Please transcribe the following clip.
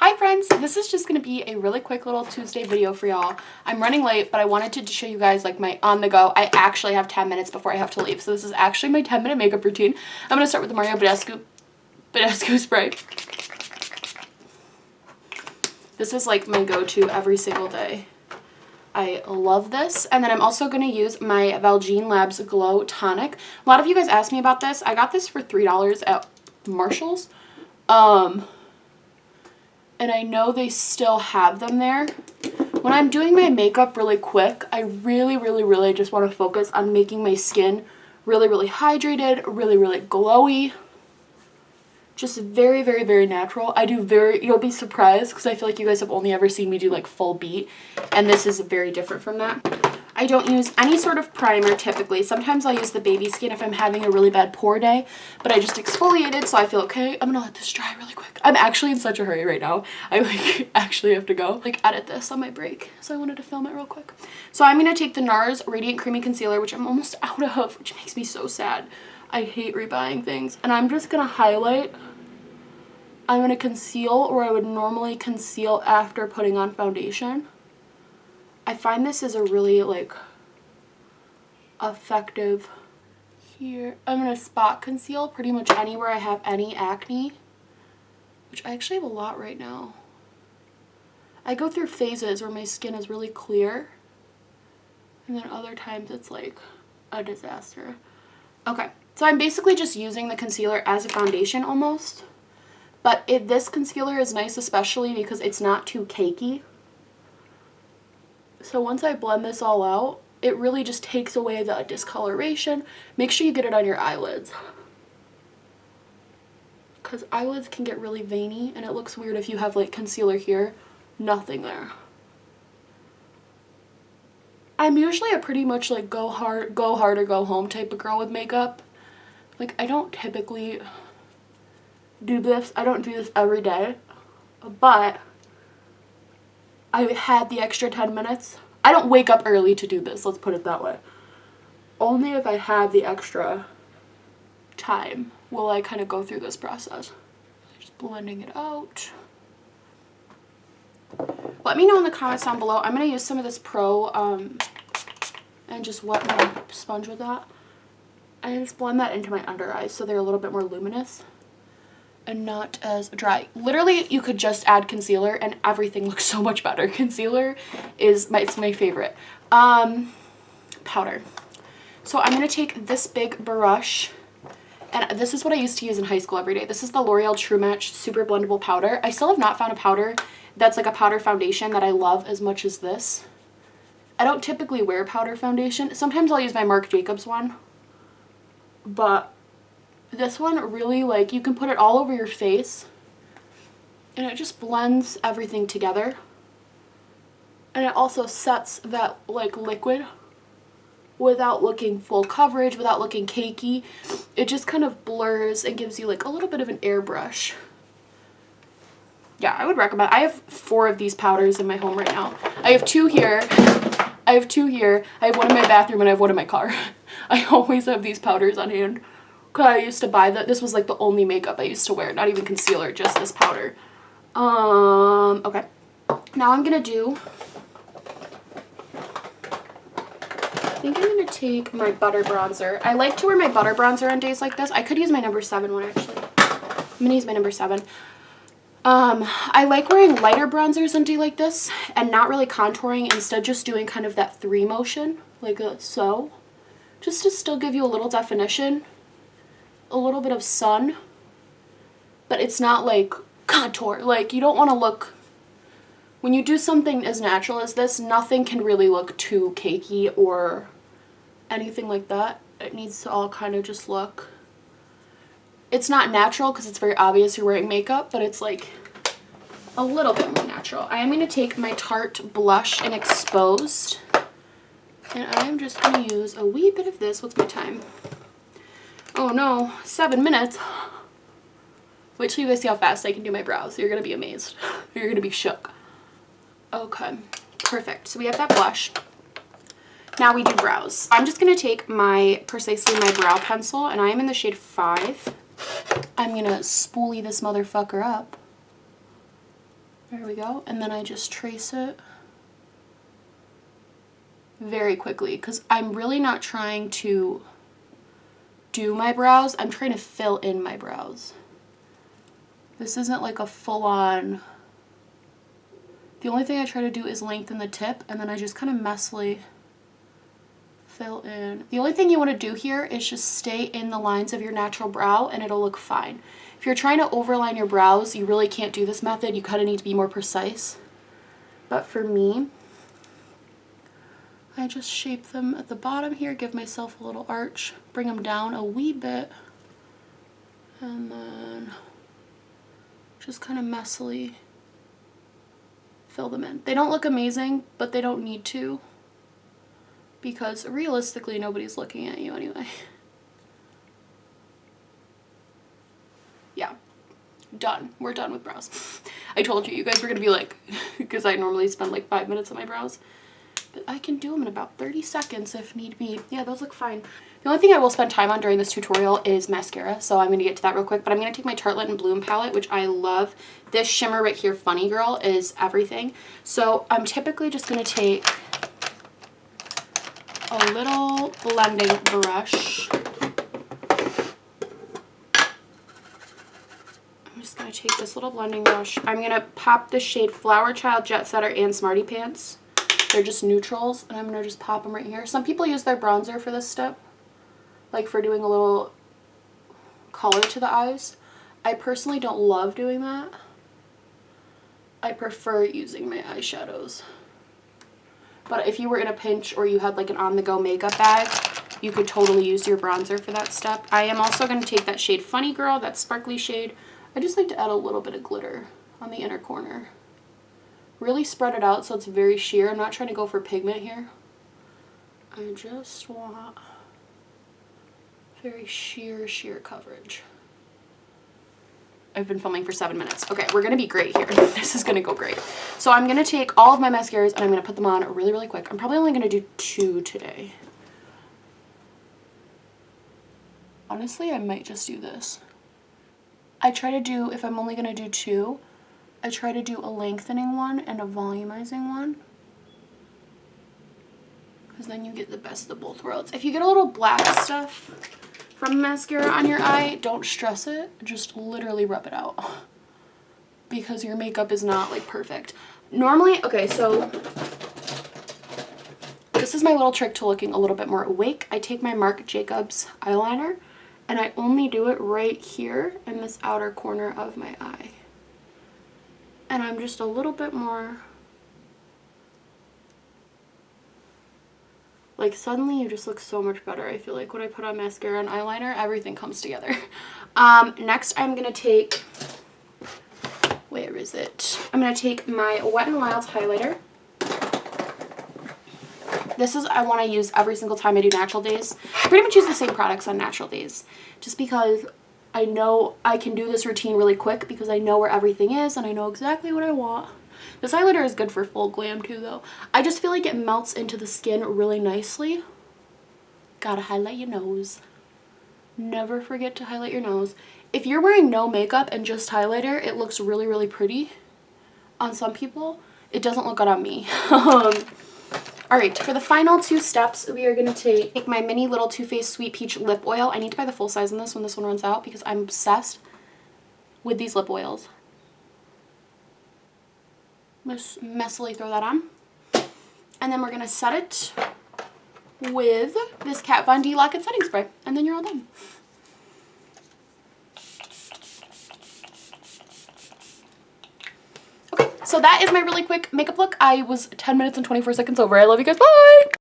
Hi friends, this is just going to be a really quick little Tuesday video for y'all. I'm running late, but I wanted to show you guys like my on the go. I actually have 10 minutes before I have to leave. So this is actually my 10-minute makeup routine. I'm going to start with the Mario Badescu spray. This is like my go-to every single day. I love this. And then I'm also going to use my Valjean Labs Glow Tonic. A lot of you guys asked me about this. I got this for $3 at Marshall's. And I know they still have them there. When I'm doing my makeup really quick, I really just want to focus on making my skin really hydrated, really glowy. Just very natural. You'll be surprised because I feel like you guys have only ever seen me do like full beat, and this is very different from that. I don't use any sort of primer typically. Sometimes I'll use the baby skin if I'm having a really bad pore day, but I just exfoliated, so I feel okay. I'm gonna let this dry really quick. I'm actually in such a hurry right now. I like actually have to go like edit this on my break, so I wanted to film it real quick. So I'm gonna take the Nars Radiant Creamy Concealer, which I'm almost out of, which makes me so sad. I hate rebuying things, and I'm just gonna highlight. I'm gonna conceal where I would normally conceal after putting on foundation. I find this is a really like effective here. I'm going to spot conceal pretty much anywhere I have any acne, which I actually have a lot right now. I go through phases where my skin is really clear, and then other times it's like a disaster. Okay, so I'm basically just using the concealer as a foundation almost, but this concealer is nice especially because it's not too cakey. So once I blend this all out, it really just takes away the discoloration. Make sure you get it on your eyelids, because eyelids can get really veiny and it looks weird if you have like concealer here, nothing there. I'm usually a pretty much like go hard or go home type of girl with makeup. Like I don't typically do this. I don't do this every day, but I had the extra 10 minutes. I don't wake up early to do this, let's put it that way. Only if I have the extra time will I kind of go through this process. Just blending it out. Let me know in the comments down below. I'm going to use some of this Pro and just wet my sponge with that. And just blend that into my under eyes so they're a little bit more luminous and not as dry. Literally, you could just add concealer and everything looks so much better. Concealer is it's my favorite. Powder. So I'm gonna take this big brush, and this is what I used to use in high school every day. This is the L'Oreal True Match Super Blendable Powder. I still have not found a powder that's like a powder foundation that I love as much as this. I don't typically wear powder foundation. Sometimes I'll use my Marc Jacobs one, but this one really, like, you can put it all over your face and it just blends everything together, and it also sets that like liquid without looking full coverage, without looking cakey. It just kind of blurs and gives you like a little bit of an airbrush. Yeah, I would recommend. I have 4 of these powders in my home right now. I have 2 here. I have 2 here. I have one in my bathroom and I have one in my car. I always have these powders on hand. I used to buy this was like the only makeup I used to wear, not even concealer, just this powder. Okay. Now I'm gonna do, I think I'm gonna take my butter bronzer. I like to wear my butter bronzer on days like this. I could use my number 7 one actually. I'm gonna use my number 7. I like wearing lighter bronzers on a day like this and not really contouring, instead just doing kind of that 3 motion, like so, just to still give you a little definition. A little bit of sun, but it's not like contour. Like, you don't want to look, when you do something as natural as this, nothing can really look too cakey or anything like that. It needs to all kind of just look, it's not natural because it's very obvious you're wearing makeup, but it's like a little bit more natural. I am going to take my Tarte blush in Exposed, and I am just going to use a wee bit of this. What's my time? Oh no, 7 minutes. Wait till you guys see how fast I can do my brows. You're going to be amazed. You're going to be shook. Okay, perfect. So we have that blush. Now we do brows. I'm just going to take precisely my brow pencil, and I am in the shade 5. I'm going to spoolie this motherfucker up. There we go. And then I just trace it very quickly because I'm really not trying to do my brows. I'm trying to fill in my brows. This isn't like a full-on... The only thing I try to do is lengthen the tip, and then I just kind of messily fill in. The only thing you want to do here is just stay in the lines of your natural brow, and it'll look fine. If you're trying to overline your brows, you really can't do this method. You kind of need to be more precise. But for me, I just shape them at the bottom here, give myself a little arch, bring them down a wee bit, and then just kind of messily fill them in. They don't look amazing, but they don't need to, because realistically nobody's looking at you anyway. Yeah, done. We're done with brows. I told you guys were gonna be like, because I normally spend like 5 minutes on my brows, but I can do them in about 30 seconds if need be. Yeah, those look fine. The only thing I will spend time on during this tutorial is mascara, so I'm going to get to that real quick, but I'm going to take my Tartelette and Bloom palette, which I love. This shimmer right here, Funny Girl, is everything. So I'm typically just going to take a little blending brush. I'm just going to take this little blending brush. I'm going to pop the shade Flower Child, Jet Setter, and Smarty Pants. They're just neutrals, and I'm going to just pop them right here. Some people use their bronzer for this step, like for doing a little color to the eyes. I personally don't love doing that. I prefer using my eyeshadows. But if you were in a pinch or you had like an on-the-go makeup bag, you could totally use your bronzer for that step. I am also going to take that shade Funny Girl, that sparkly shade. I just like to add a little bit of glitter on the inner corner. Really spread it out so it's very sheer. I'm not trying to go for pigment here. I just want very sheer coverage. I've been filming for 7 minutes. Okay, we're gonna be great here. This is gonna go great. So I'm gonna take all of my mascaras and I'm gonna put them on really, really quick. I'm probably only gonna do 2 today. Honestly, I might just do this. I try to do, if I'm only gonna do 2, I try to do a lengthening one and a volumizing one, because then you get the best of both worlds. If you get a little black stuff from mascara on your eye, don't stress it. Just literally rub it out, because your makeup is not like perfect. Normally, okay, so this is my little trick to looking a little bit more awake. I take my Marc Jacobs eyeliner and I only do it right here in this outer corner of my eye. And I'm just a little bit more, like, suddenly you just look so much better. I feel like when I put on mascara and eyeliner, everything comes together. Next I'm gonna take, where is it? I'm gonna take my Wet n Wild's highlighter. This is, I want to use every single time I do natural days. I pretty much use the same products on natural days, just because I know I can do this routine really quick because I know where everything is and I know exactly what I want. This highlighter is good for full glam too though. I just feel like it melts into the skin really nicely. Gotta highlight your nose. Never forget to highlight your nose. If you're wearing no makeup and just highlighter, it looks really, really pretty on some people. It doesn't look good on me. Alright, for the final 2 steps, we are going to take my mini little Too Faced Sweet Peach lip oil. I need to buy the full size in this when this one runs out because I'm obsessed with these lip oils. Just messily throw that on. And then we're going to set it with this Kat Von D Lock and Setting Spray. And then you're all done. Okay, so that is my really quick makeup look. I was 10 minutes and 24 seconds over. I love you guys. Bye!